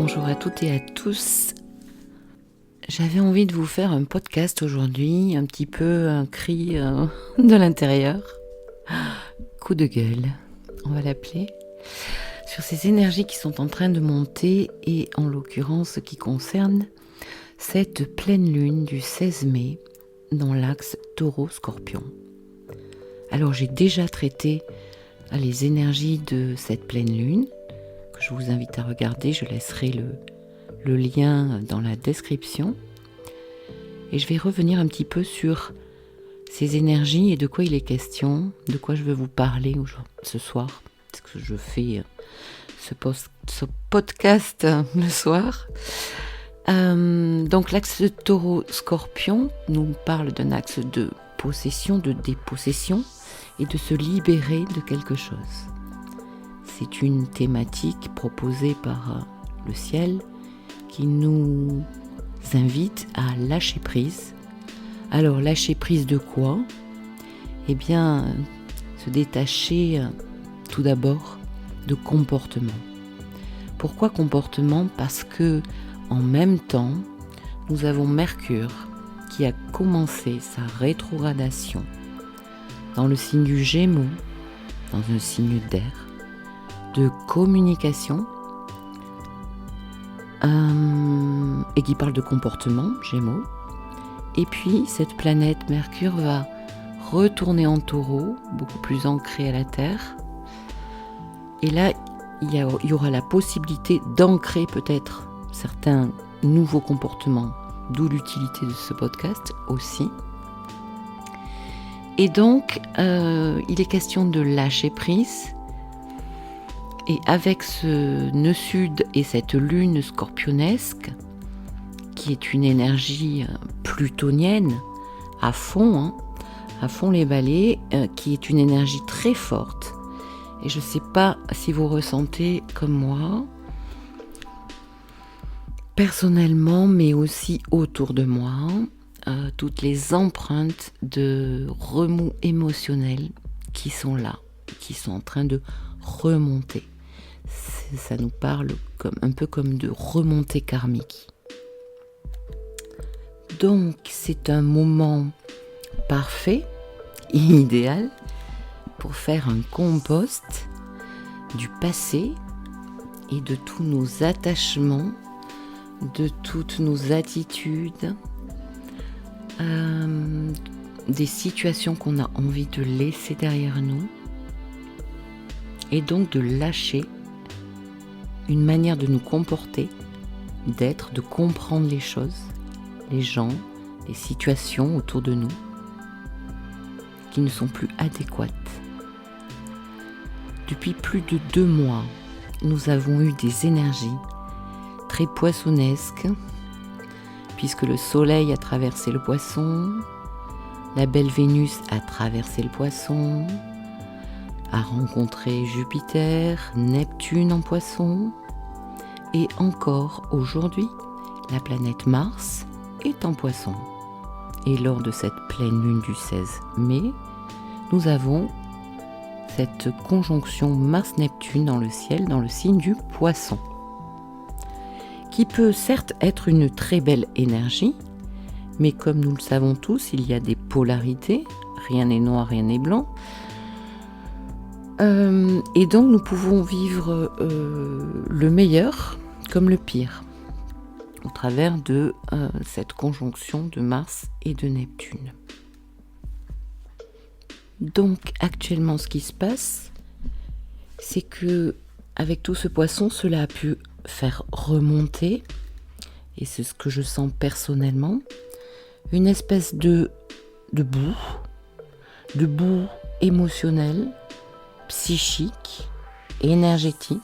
bonjour à toutes et à tous. J'avais envie de vous faire un podcast aujourd'hui, un petit peu un cri de l'intérieur. Coup de gueule, on va l'appeler. Sur ces énergies qui sont en train de monter et en l'occurrence qui concerne cette pleine lune du 16 mai dans l'axe Taureau-Scorpion. Alors j'ai déjà traité les énergies de cette pleine lune que je vous invite à regarder, je laisserai le lien dans la description et je vais revenir un petit peu sur ces énergies et de quoi il est question, de quoi je veux vous parler ce soir, parce que je fais ce podcast le soir. Donc l'axe Taureau-Scorpion nous parle d'un axe de possession, de dépossession et de se libérer de quelque chose. C'est une thématique proposée par le ciel qui nous invite à lâcher prise. Alors lâcher prise de quoi ? Eh bien, se détacher tout d'abord de comportement. Pourquoi comportement ? Parce que en même temps, nous avons Mercure qui a commencé sa rétrogradation dans le signe du Gémeaux, dans un signe d'air, de communication, et qui parle de comportement, Gémeaux. Et puis, cette planète Mercure va retourner en Taureau, beaucoup plus ancrée à la Terre. Et là, il y aura la possibilité d'ancrer peut-être certains nouveaux comportements, d'où l'utilité de ce podcast aussi. Et donc, il est question de lâcher prise. Et avec ce nœud sud et cette lune scorpionesque, qui est une énergie plutonienne, à fond les balais, qui est une énergie très forte. Et je ne sais pas si vous ressentez comme moi, personnellement, mais aussi autour de moi, toutes les empreintes de remous émotionnels qui sont là, qui sont en train de remonter. Ça nous parle un peu comme de remontée karmique. Donc c'est un moment parfait, idéal, pour faire un compost du passé et de tous nos attachements, de toutes nos attitudes, des situations qu'on a envie de laisser derrière nous, et donc de lâcher une manière de nous comporter, d'être, de comprendre les choses, les gens, les situations autour de nous qui ne sont plus adéquates. Depuis plus de 2 mois, nous avons eu des énergies très poissonnesques, puisque le soleil a traversé le poisson, la belle Vénus a traversé le poisson, a rencontré Jupiter, Neptune en poisson, et encore aujourd'hui, la planète Mars est en poisson. Et lors de cette pleine lune du 16 mai, nous avons cette conjonction Mars-Neptune dans le ciel, dans le signe du poisson, qui peut certes être une très belle énergie, mais comme nous le savons tous, il y a des polarités, rien n'est noir, rien n'est blanc, et donc nous pouvons vivre le meilleur comme le pire au travers de cette conjonction de Mars et de Neptune. Donc actuellement ce qui se passe, c'est que avec tout ce poisson, cela a pu faire remonter, et c'est ce que je sens personnellement, une espèce de boue émotionnelle, psychique, énergétique,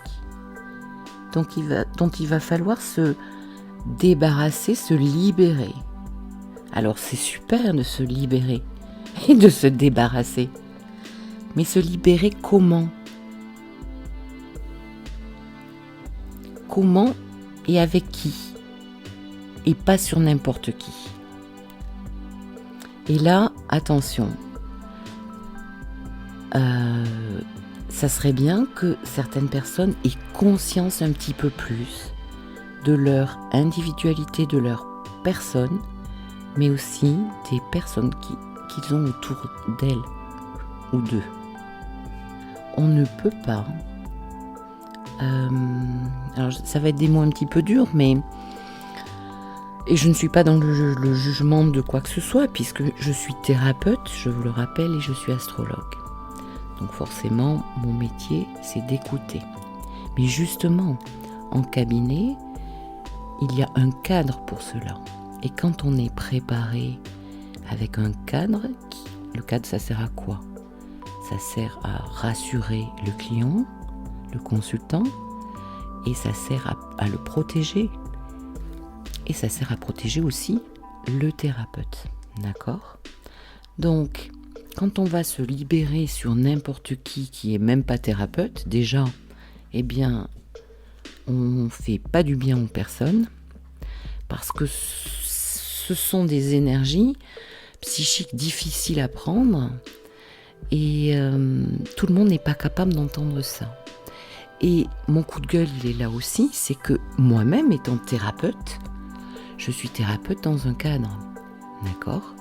dont il va falloir se débarrasser, se libérer. Alors c'est super de se libérer et de se débarrasser, mais se libérer comment ? Comment et avec qui ? Et pas sur n'importe qui. Et là, attention, ça serait bien que certaines personnes aient conscience un petit peu plus de leur individualité, de leur personne, mais aussi des personnes qu'ils ont autour d'elles ou d'eux. On ne peut pas, alors ça va être des mots un petit peu durs, mais et je ne suis pas dans le jugement de quoi que ce soit, puisque je suis thérapeute, je vous le rappelle, et je suis astrologue. Donc forcément, mon métier, c'est d'écouter. Mais justement, en cabinet, il y a un cadre pour cela. Et quand on est préparé avec un cadre, le cadre, ça sert à quoi ? Ça sert à rassurer le client, le consultant, et ça sert à le protéger. Et ça sert à protéger aussi le thérapeute. D'accord ? Donc, quand on va se libérer sur n'importe qui est même pas thérapeute, déjà, eh bien, on fait pas du bien aux personnes, parce que ce sont des énergies psychiques difficiles à prendre, et tout le monde n'est pas capable d'entendre ça. Et mon coup de gueule, il est là aussi, c'est que moi-même, étant thérapeute, je suis thérapeute dans un cadre, d'accord ?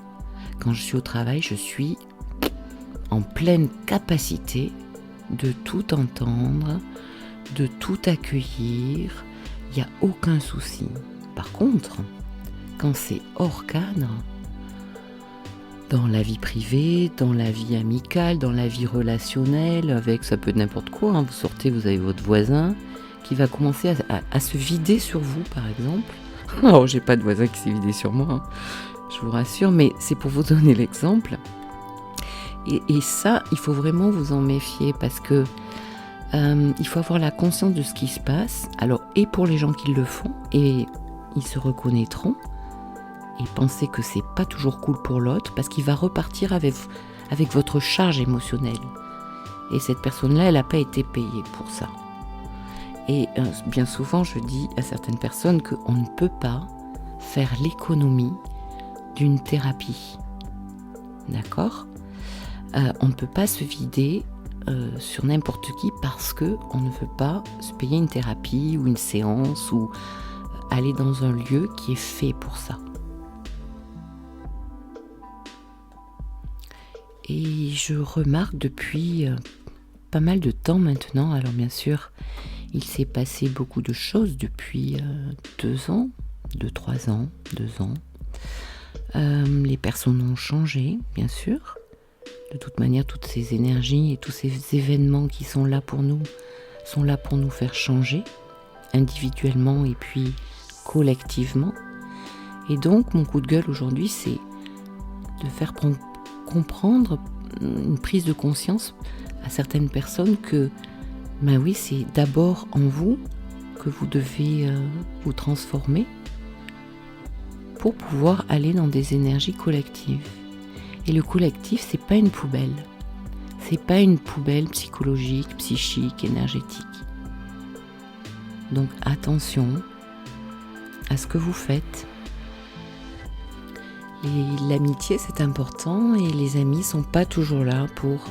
Quand je suis au travail, je suis en pleine capacité de tout entendre, de tout accueillir, il n'y a aucun souci. Par contre, quand c'est hors cadre, dans la vie privée, dans la vie amicale, dans la vie relationnelle, avec ça peut être n'importe quoi, vous sortez, vous avez votre voisin qui va commencer à se vider sur vous, par exemple. Alors, j'ai pas de voisin qui s'est vidé sur moi, je vous rassure, mais c'est pour vous donner l'exemple. Et ça, il faut vraiment vous en méfier, parce que il faut avoir la conscience de ce qui se passe. Alors, et pour les gens qui le font, et ils se reconnaîtront, et pensez que c'est pas toujours cool pour l'autre, parce qu'il va repartir avec votre charge émotionnelle. Et cette personne-là, elle n'a pas été payée pour ça. Et bien souvent, je dis à certaines personnes qu'on ne peut pas faire l'économie d'une thérapie. D'accord ? On ne peut pas se vider sur n'importe qui parce qu'on ne veut pas se payer une thérapie ou une séance ou aller dans un lieu qui est fait pour ça. Et je remarque depuis pas mal de temps maintenant, alors bien sûr, il s'est passé beaucoup de choses depuis 2 ans, 3 ans, 2 ans. Les personnes ont changé, bien sûr. De toute manière, toutes ces énergies et tous ces événements qui sont là pour nous faire changer, individuellement et puis collectivement. Et donc, mon coup de gueule aujourd'hui, c'est de faire comprendre une prise de conscience à certaines personnes que, ben oui, c'est d'abord en vous que vous devez vous transformer pour pouvoir aller dans des énergies collectives. Et le collectif, c'est pas une poubelle. C'est pas une poubelle psychologique, psychique, énergétique. Donc attention à ce que vous faites. Et l'amitié, c'est important, et les amis sont pas toujours là pour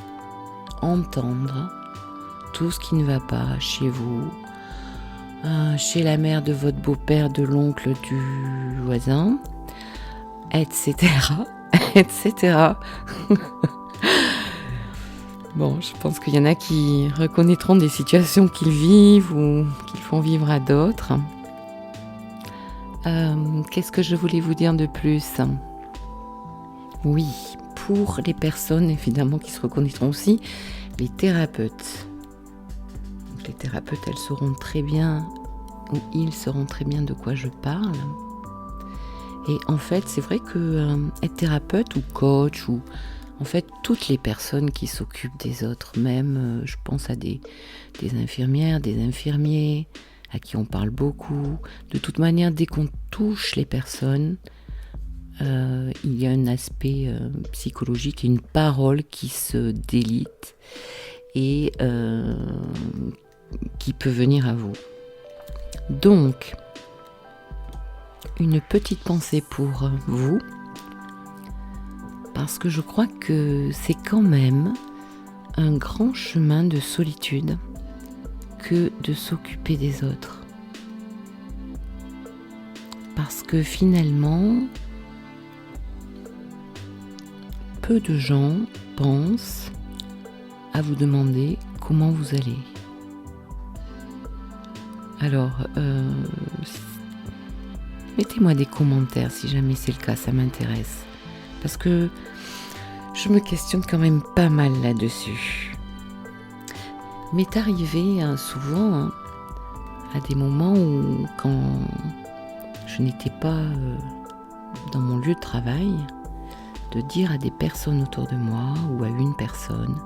entendre tout ce qui ne va pas chez vous, chez la mère de votre beau-père, de l'oncle, du voisin, etc. etc. Bon, je pense qu'il y en a qui reconnaîtront des situations qu'ils vivent ou qu'ils font vivre à d'autres. Qu'est-ce que je voulais vous dire de plus ? Oui, pour les personnes évidemment qui se reconnaîtront aussi, les thérapeutes. Donc, les thérapeutes, elles sauront très bien, ou ils sauront très bien de quoi je parle. Et en fait, c'est vrai que être thérapeute ou coach, ou en fait toutes les personnes qui s'occupent des autres, même je pense à des infirmières, des infirmiers, à qui on parle beaucoup. De toute manière, dès qu'on touche les personnes, il y a un aspect psychologique et une parole qui se délite et qui peut venir à vous. Donc, une petite pensée pour vous, parce que je crois que c'est quand même un grand chemin de solitude que de s'occuper des autres. Parce que finalement, peu de gens pensent à vous demander comment vous allez. Alors, mettez-moi des commentaires si jamais c'est le cas, ça m'intéresse. Parce que je me questionne quand même pas mal là-dessus. M'est arrivé souvent à des moments où, quand je n'étais pas dans mon lieu de travail, de dire à des personnes autour de moi ou à une personne: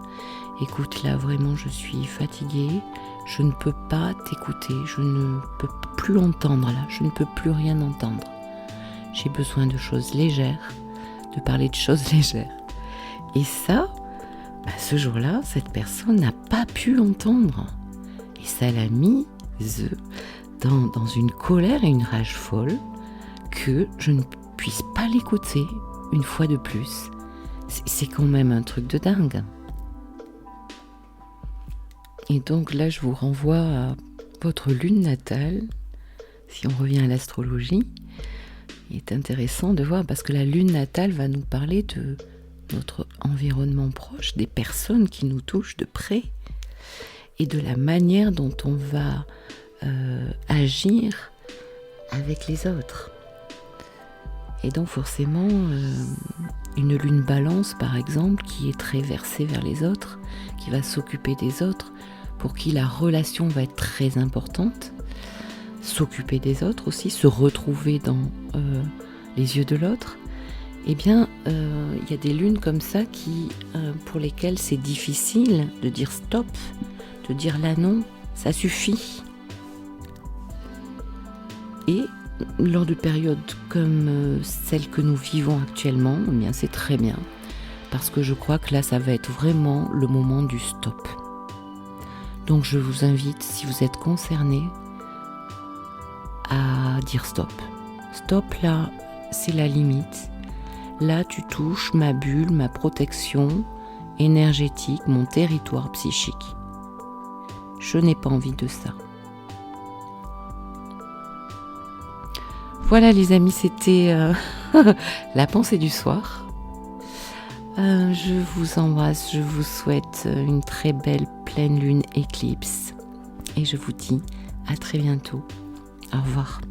écoute, là vraiment je suis fatiguée, je ne peux pas t'écouter, je ne peux plus entendre là, je ne peux plus rien entendre. J'ai besoin de choses légères, de parler de choses légères. Et ça, ce jour-là, cette personne n'a pas pu entendre. Et ça l'a mise dans une colère et une rage folle que je ne puisse pas l'écouter une fois de plus. C'est quand même un truc de dingue. Et donc là, je vous renvoie à votre lune natale. Si on revient à l'astrologie, il est intéressant de voir, parce que la lune natale va nous parler de notre environnement proche, des personnes qui nous touchent de près et de la manière dont on va agir avec les autres. Et donc forcément, une lune balance par exemple, qui est très versée vers les autres, qui va s'occuper des autres, pour qui la relation va être très importante, s'occuper des autres aussi, se retrouver dans les yeux de l'autre, eh bien, y a des lunes comme ça pour lesquelles c'est difficile de dire stop, de dire là non, ça suffit. Et lors de périodes comme celle que nous vivons actuellement, eh bien c'est très bien, parce que je crois que là, ça va être vraiment le moment du stop. Donc je vous invite, si vous êtes concerné, à dire stop. Stop, là, c'est la limite. Là, tu touches ma bulle, ma protection énergétique, mon territoire psychique. Je n'ai pas envie de ça. Voilà les amis, c'était la pensée du soir. Je vous embrasse, je vous souhaite une très belle pleine lune éclipse et je vous dis à très bientôt. Au revoir.